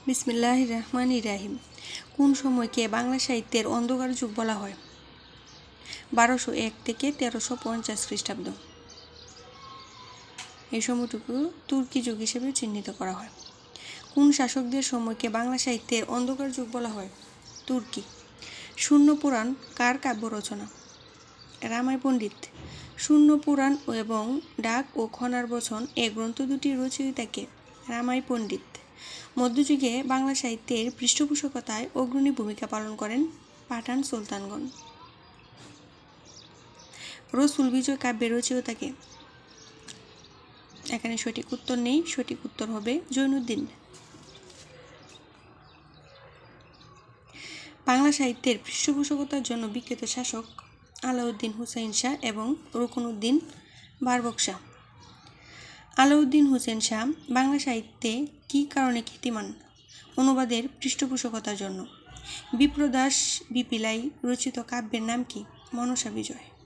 বিসমিল্লাহির রহমানির রহিম। কোন সময়কে বাংলা সাহিত্যের অন্ধকার যুগ বলা হয়? 1201 থেকে 1350 খ্রিস্টাব্দ। এই সময়টুকু তুর্কি যুগ হিসেবে চিহ্নিত করা হয়। কোন শাসকদের সময়কে বাংলা সাহিত্যের অন্ধকার যুগ বলা হয়? তুর্কি। শূন্য পুরাণ কার কাব্য রচনা? রামাই পণ্ডিত। শূন্য পুরাণ এবং ডাক ও খনার বচন এ গ্রন্থ দুটির রচয়িতাকে? রামাই পণ্ডিত। মধ্যযুগে বাংলা সাহিত্যের পৃষ্ঠপোষকতায় অগ্রণী ভূমিকা পালন করেন পাঠান সুলতানগণ। রসুল বিজয় কাব্যের রচয়িতাকে? এখানে সঠিক উত্তর নেই, সঠিক উত্তর হবে জৈনুদ্দিন। বাংলা সাহিত্যের পৃষ্ঠপোষকতার জন্য বিখ্যাত শাসক আলাউদ্দিন হুসাইন শাহ এবং রুকনউদ্দিন বারবক শাহ। আলাউদ্দিন হুসেন শাহ বাংলা সাহিত্যে কী কারণে খ্যাতিমান? অনুবাদের পৃষ্ঠপোষকতার জন্য। বিপ্রদাস বিপিলাই রচিত কাব্যের নাম কি? মনসা বিজয়।